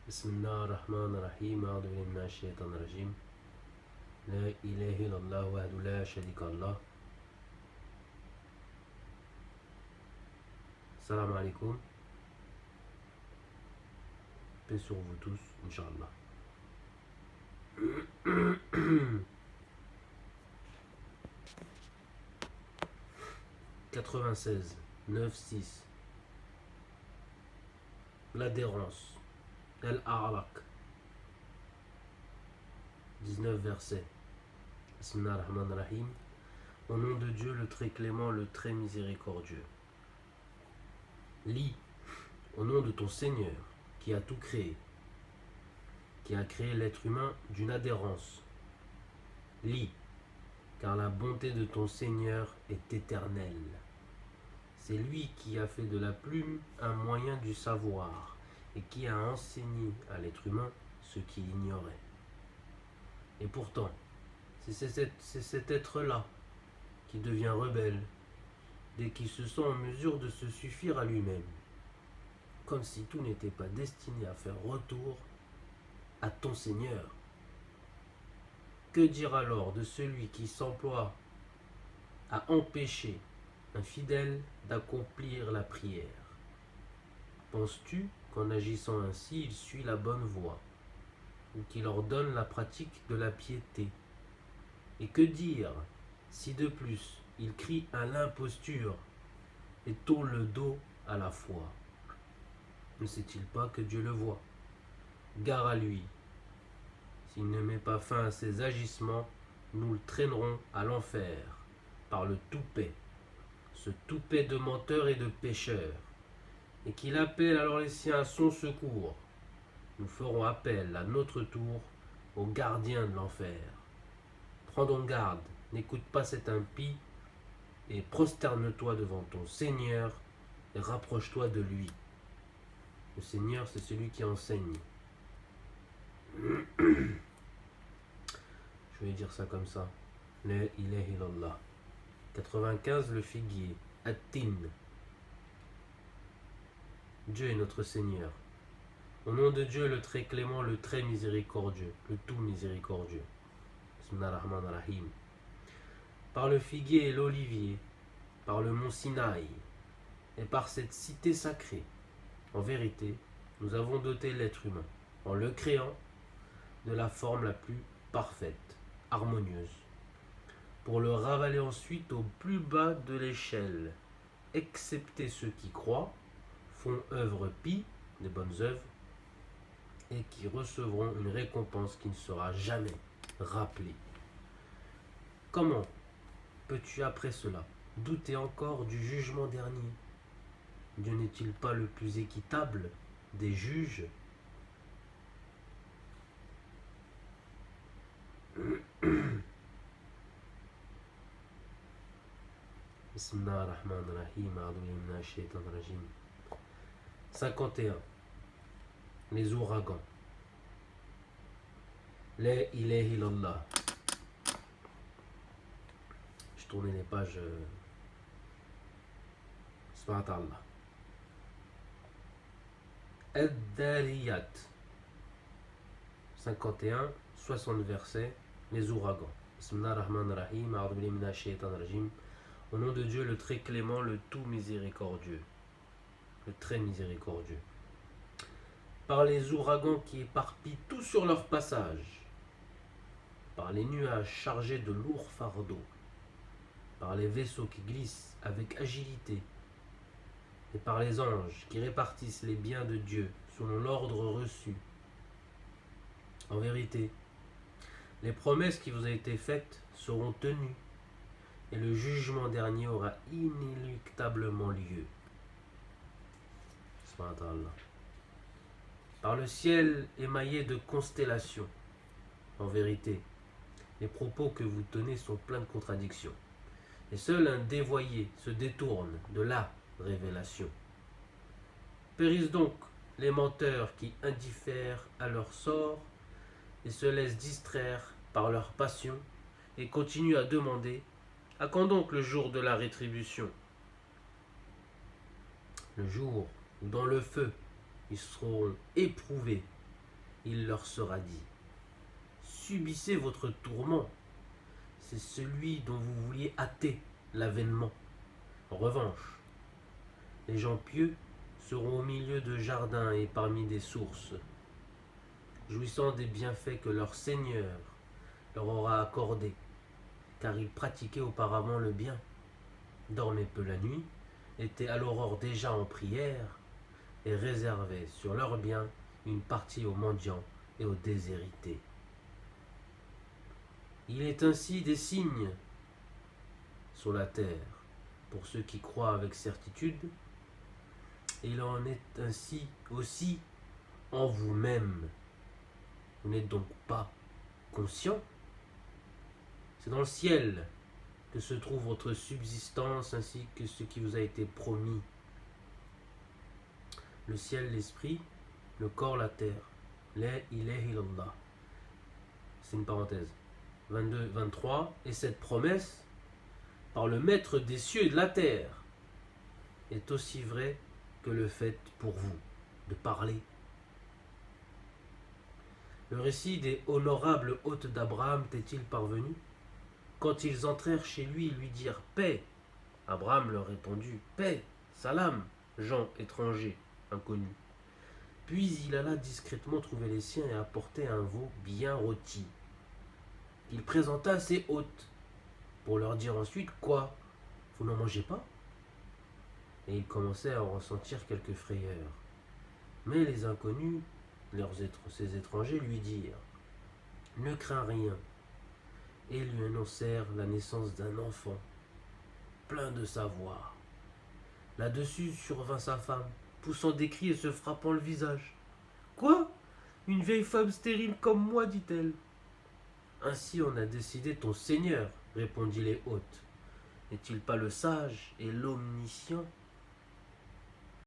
بسم الله الرحمن الرحيم أعوذ بالله من الشيطان الرجيم لا إله إلا الله وحده لا شريك له Salam alaikum, paix sur vous tous, Inch'Allah. 96, 9, 6. L'adhérence. Al-A'laq. 19 versets. Bismillah ar-Rahman ar-Rahim. Au nom de Dieu, le très clément, le très miséricordieux. Lis, au nom de ton Seigneur, qui a tout créé, qui a créé l'être humain d'une adhérence. Lis, car la bonté de ton Seigneur est éternelle. C'est lui qui a fait de la plume un moyen du savoir et qui a enseigné à l'être humain ce qu'il ignorait. Et pourtant, c'est cet être-là qui devient rebelle dès qu'il se sent en mesure de se suffire à lui-même, comme si tout n'était pas destiné à faire retour à ton Seigneur. Que dire alors de celui qui s'emploie à empêcher un fidèle d'accomplir la prière? Penses-tu qu'en agissant ainsi, il suit la bonne voie, ou qu'il ordonne la pratique de la piété? Et que dire si de plus il crie à l'imposture et tourne le dos à la foi? Ne sait-il pas que Dieu le voit? Gare à lui. S'il ne met pas fin à ses agissements, nous le traînerons à l'enfer par le toupet, ce toupet de menteurs et de pécheurs, et qu'il appelle alors les siens à son secours. Nous ferons appel à notre tour aux gardiens de l'enfer. Prends donc garde, n'écoute pas cet impie, et prosterne-toi devant ton Seigneur et rapproche-toi de lui. Le Seigneur, c'est celui qui enseigne. Je vais dire ça comme ça. La ilaha illallah. 95, le figuier. At-tin. Dieu est notre Seigneur. Au nom de Dieu, le très clément, le très miséricordieux, le tout miséricordieux. Bismillah ar-Rahman ar-Rahim. Par le figuier et l'olivier, par le mont Sinaï, et par cette cité sacrée, en vérité, nous avons doté l'être humain, en le créant, de la forme la plus parfaite, harmonieuse, pour le ravaler ensuite au plus bas de l'échelle, excepté ceux qui croient, font œuvre pie, des bonnes œuvres, et qui recevront une récompense qui ne sera jamais rappelée. Comment peux-tu après cela douter encore du jugement dernier? Dieu n'est-il pas le plus équitable des juges? Bismillah ar-Rahman ar-Rahim, a'udhu billahi minash shaitanir rajim. 51. Les ouragans. La ilaha illallah. Je tournais les pages. Subhanallah. Ad-Dariyat. 51, 60 versets. Les ouragans. Bismillah ar-Rahman ar-Rahim, a'udhu billahi minash shaitanir rajim. Au nom de Dieu, le très clément, le tout miséricordieux. Le très miséricordieux. Par les ouragans qui éparpillent tout sur leur passage, par les nuages chargés de lourds fardeaux, par les vaisseaux qui glissent avec agilité, et par les anges qui répartissent les biens de Dieu selon l'ordre reçu. En vérité, les promesses qui vous ont été faites seront tenues, et le jugement dernier aura inéluctablement lieu. Subhanallah. Par le ciel émaillé de constellations. En vérité, les propos que vous tenez sont pleins de contradictions. Et seul un dévoyé se détourne de la révélation. Périssent donc les menteurs qui indiffèrent à leur sort et se laissent distraire par leur passion et continuent à demander: à quand donc le jour de la rétribution? Le jour où dans le feu ils seront éprouvés il leur sera dit: subissez votre tourment, c'est celui dont vous vouliez hâter l'avènement. En revanche, les gens pieux seront au milieu de jardins et parmi des sources, jouissant des bienfaits que leur Seigneur leur aura accordés, car ils pratiquaient auparavant le bien, dormaient peu la nuit, étaient à l'aurore déjà en prière, et réservaient sur leurs biens une partie aux mendiants et aux déshérités. Il est ainsi des signes sur la terre pour ceux qui croient avec certitude, et il en est ainsi aussi en vous-même. Vous n'êtes donc pas conscient. C'est dans le ciel que se trouve votre subsistance ainsi que ce qui vous a été promis. Le ciel, l'esprit, le corps, la terre. La ilaha illallah. C'est une parenthèse. 22, 23. Et cette promesse, par le maître des cieux et de la terre, est aussi vraie que le fait pour vous de parler. Le récit des honorables hôtes d'Abraham t'est-il parvenu? Quand ils entrèrent chez lui, ils lui dirent paix. Abraham leur répondit paix, salam, gens étrangers, inconnus. Puis il alla discrètement trouver les siens et apporter un veau bien rôti. Il présenta à ses hôtes pour leur dire ensuite quoi? Vous n'en mangez pas? Et ils commençaient à en ressentir quelques frayeurs. Mais les inconnus, ces étrangers, lui dirent ne crains rien, et lui annoncèrent la naissance d'un enfant, plein de savoir. Là-dessus survint sa femme, poussant des cris et se frappant le visage. Quoi? Une vieille femme stérile comme moi, dit-elle. Ainsi on a décidé ton Seigneur, répondit les hôtes. N'est-il pas le sage et l'omniscient?